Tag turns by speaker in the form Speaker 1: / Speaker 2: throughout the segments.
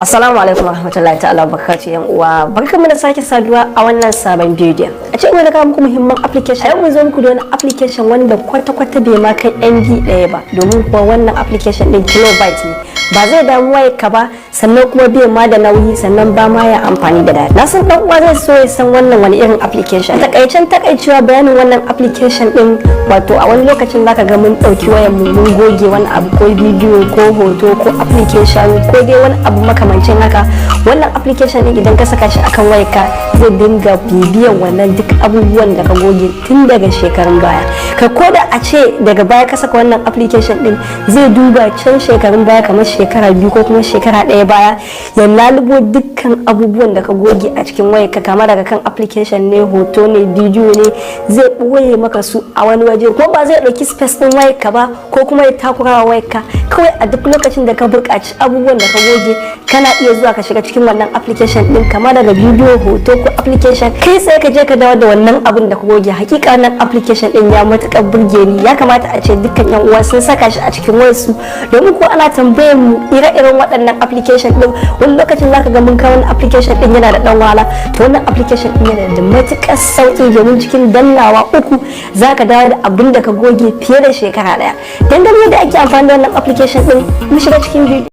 Speaker 1: Assalamu alaikum warahmatullahi ta'ala barakatuh yan uwa, barkamu da sake saduwa a wannan sabon bidiyo. A cikin wani kawo muku muhimman application. Yau mun zo muku da wani application wanda kwata-kwata bai ma kai MB ɗaya ba, domin kuwa wannan application din kilobyte ne. Ba zai damu wayar ka ba, sannan kuma bai ma da nauyi, sannan ba ma ya amfani da data. Na san dan uwa zai so ya san wannan wani irin application. Takaicen takaicewa bayanin wannan application din, wato a wani lokacin zaka ga mun dauki wayar mu mun goge wani abu ko bidiyo ko hoto ko application ko dai wani abu makamancin haka. Wannan application din idan ka saka shi akan wayarka zai dinga bibiyan wannan duk abubuwan da ka goge tun daga shekarun baya. Ka koda a ce daga baya ka saka wannan application din zai duba can shekarun baya kamar shekara 2 ko kuma shekara 1 baya, ya lalubo dukkan abubuwan da ka goge a cikin wayarka, kama daga kan application ne, hoto ne, bidiyo ne, zai ɓoye maka su a wani waje ko ba zai ɗauki space ɗin wayarka ba ko kuma ya takura wa wayarka. Kawai a duk lokacin da ka buƙaci abubuwan da ka goge kana iya zuwa ka shiga cikin wannan application ɗin, kama daga bidiyo, hoto ko application, kai sai ka je ka dawo da wannan abin da ka goge. Hakika wannan application ɗin ya matuƙar burge ni, ya kamata a ce dukkan yan uwa sun saka shi a cikin wayarsu, domin ko ana tambayar mu ire-iren waɗannan application ɗin. Wani lokacin zaka ga mun kawo wani application ɗin yana da ɗan wahala, to wannan application ɗin yana da matuƙar sauƙi, domin cikin dannawa 3 zaka dawo da abin da ka goge fiye da shekara 1. Dangane da ake amfani da wannan application ɗin, mu shiga cikin bidiyo.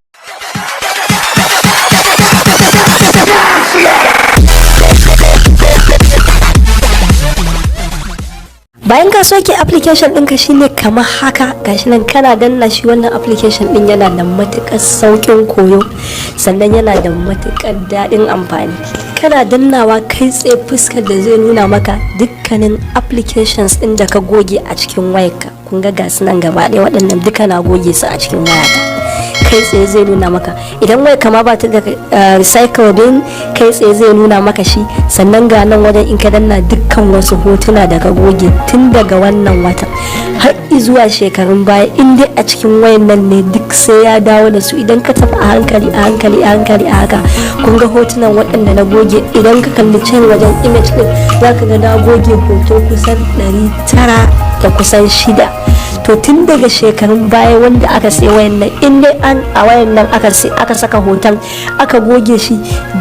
Speaker 1: Bayan ka soke application ɗinka shine kamar haka, gashi nan kana danna shi. Wannan application ɗin yana da matuƙar sauƙin koyo, sannan yana da matuƙar daɗin amfani. Kana dannawa kai tsaye fuskar da zai nuna maka dukkanin applications ɗin da ka goge a cikin wayarka. Kun ga gasu nan gaba ɗaya, waɗannan duka na goge su a cikin wayata. Kai tsaye zai nuna maka idan wai kama ba ta da recycle din, kai tsaye zai nuna maka shi. Sannan ga nan wajen in ka danna dukkan wasu hotuna da ka goge tun daga wannan watan har zuwa shekarun baya, in dai a cikin wayan nan ne duk sai ya dawo da su. Idan ka tafi a hankali a hankali a hankali a haka, kun ga hotunan waɗanda na goge. Idan ka kalli can wajen image din zaka ga na goge hoto kusan 900 da kusan 6. To tun daga shekarun baya wanda aka sai wayan nan, in dai an a wayan nan aka saka hoton aka goge shi,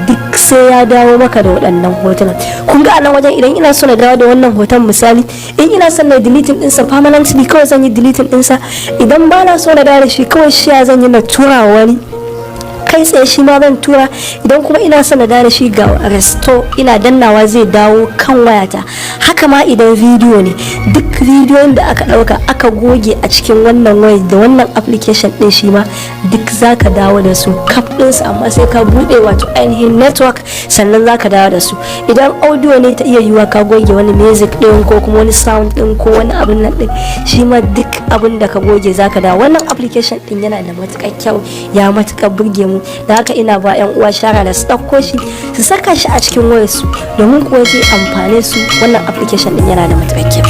Speaker 1: duk sai ya dawo maka da waɗannan hotunan. Kun ga anan wajen idan ina so na dawo da wannan hoton, misali in ina son na deleting ɗinsa permanently, kawai zan yi deleting ɗinsa. Idan ba na so na dawo da shi, kawai shi zan yi na tura wani kai tsaye, shi ma zan tura. Idan kuma ina son na da shi ga restore, ina dannawa zai dawo kan wayata. Haka ma idan bidiyo ne, duk bidiyon da aka dauka aka goge a cikin wannan wayar da wannan application din, shi ma duk zaka dawo da su kaf ɗinsu, amma sai ka bude wato ainihin network sannan zaka dawo da su. Idan audio ne, ta iya yiwa ka goge wani music din ko kuma wani sound din ko wani abin nan din, shi ma duk abin da ka goge zaka dawo. Wannan application din yana da matukar kyau, ya matukar burge mu. Da haka ina ba yan uwa shara da su ɗauko shi su saka shi a cikin wayarsu, domin kuwa zai amfane su. Wannan application din yana da matuƙar kyau.